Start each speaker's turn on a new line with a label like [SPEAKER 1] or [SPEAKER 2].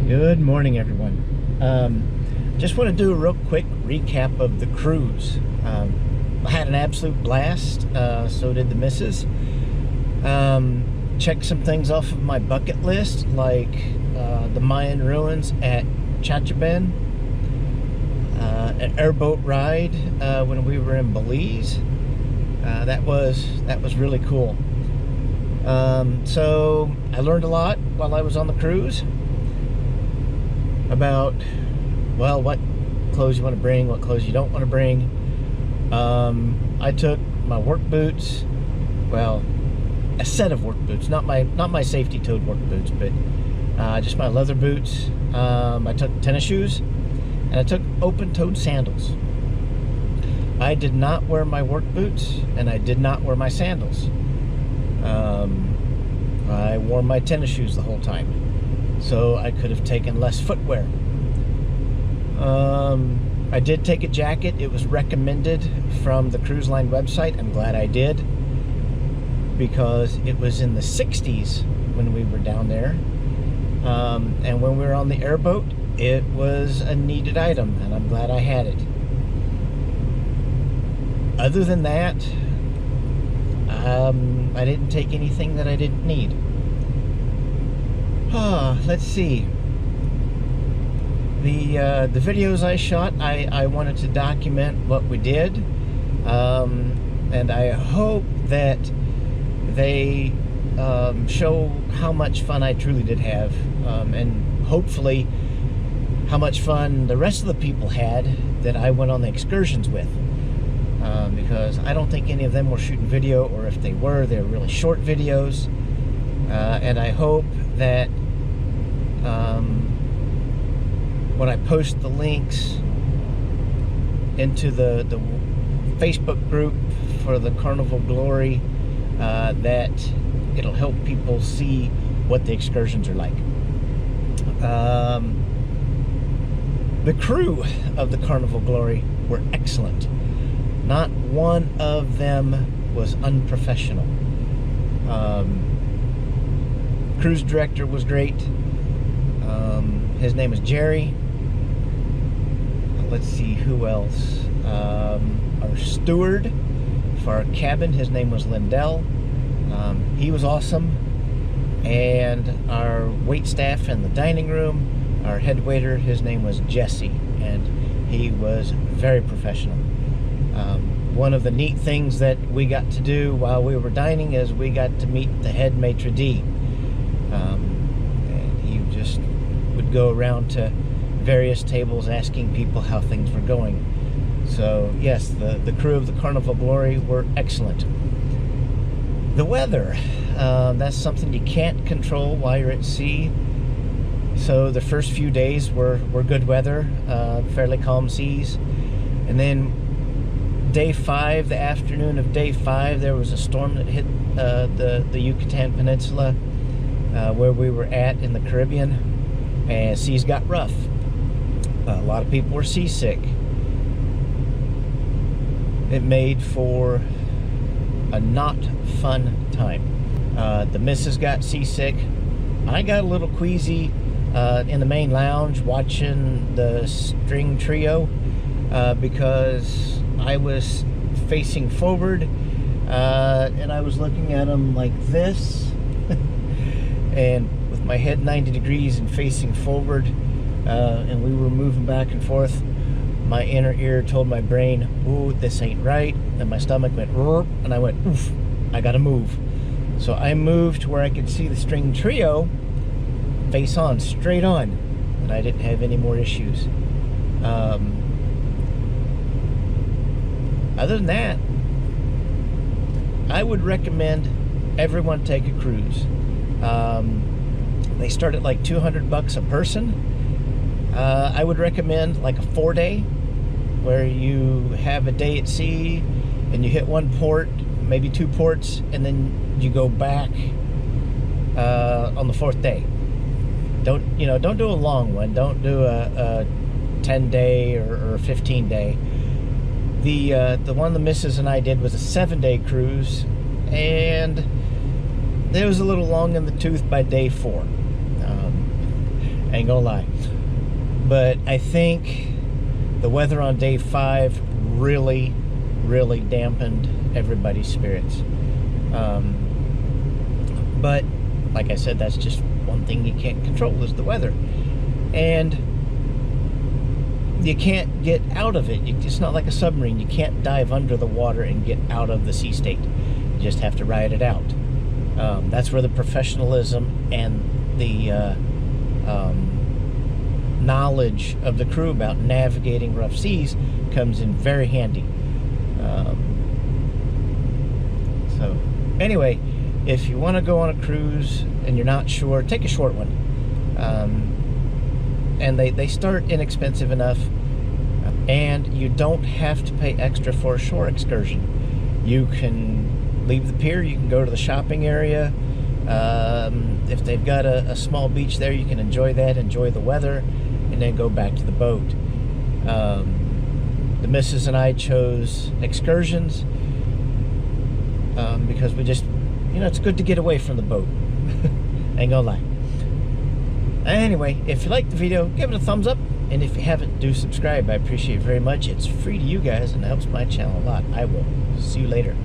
[SPEAKER 1] Good morning, everyone. Just want to do a real quick recap of the cruise. I had an absolute blast, so did the missus. Checked some things off of my bucket list, like the Mayan ruins at Chachaben, an airboat ride when we were in Belize. That was really cool. So I learned a lot while I was on the cruise about, well, what clothes you want to bring, what clothes you don't want to bring. I took my work boots, well, a set of work boots, not my safety-toed work boots, but just my leather boots. I took tennis shoes, and I took open-toed sandals. I did not wear my work boots, and I did not wear my sandals. I wore my tennis shoes the whole time, so I could have taken less footwear. I did take a jacket. It was recommended from the cruise line website. I'm glad I did, because it was in the 60s when we were down there, and when we were on the airboat, it was a needed item, and I'm glad I had it. Other than that, I didn't take anything that I didn't need. Let's see. The videos I shot, I wanted to document what we did, and I hope that they show how much fun I truly did have, and hopefully how much fun the rest of the people had that I went on the excursions with. Because I don't think any of them were shooting video, or if they were really short videos. And I hope that when I post the links into the Facebook group for the Carnival Glory, that it'll help people see what the excursions are like. The crew of the Carnival Glory were excellent. Not one of them was unprofessional. Cruise director was great. His name was Jerry. Let's see who else. Our steward for our cabin, his name was Lindell. He was awesome. And our wait staff in the dining room, our head waiter, his name was Jesse, and he was very professional. One of the neat things that we got to do while we were dining is we got to meet the head maitre d'. And he just would go around to various tables asking people how things were going. So yes, the crew of the Carnival Glory were excellent. The weather, that's something you can't control while you're at sea. So the first few days were good weather, fairly calm seas. And then day 5, the afternoon of day 5, there was a storm that hit the Yucatan Peninsula, where we were at in the Caribbean, and seas got rough. A lot of people were seasick. It made for a not fun time. The missus got seasick. I got a little queasy in the main lounge watching the string trio, because I was facing forward, and I was looking at them like this, and with my head 90 degrees and facing forward, and we were moving back and forth. My inner ear told my brain, ooh, this ain't right, and my stomach went, and I went, oof, I gotta move. So I moved to where I could see the string trio face on, straight on, and I didn't have any more issues. Other than that, I would recommend everyone take a cruise. They start at like $200 a person. I would recommend like a 4-day, where you have a day at sea and you hit one port, maybe 2 ports, and then you go back on the 4th day. Don't do a long one. Don't do a 10-day or a 15-day. The one the missus and I did was a 7-day cruise, and it was a little long in the tooth by day 4. Ain't gonna lie. But I think the weather on day 5 really dampened everybody's spirits. But like I said, that's just one thing you can't control, is the weather. And you can't get out of it. It's not like a submarine. You can't dive under the water and get out of the sea state. You just have to ride it out. That's where the professionalism and the knowledge of the crew about navigating rough seas comes in very handy. So anyway, if you want to go on a cruise and you're not sure, take a short one. And they start inexpensive enough, and you don't have to pay extra for a shore excursion. You can leave the pier, you can go to the shopping area. If they've got a small beach there, you can enjoy that, enjoy the weather, and then go back to the boat. The missus and I chose excursions because we just, it's good to get away from the boat. Ain't gonna lie. Anyway, if you liked the video, give it a thumbs up, and if you haven't, do subscribe. I appreciate it very much. It's free to you guys and it helps my channel a lot. I will see you later.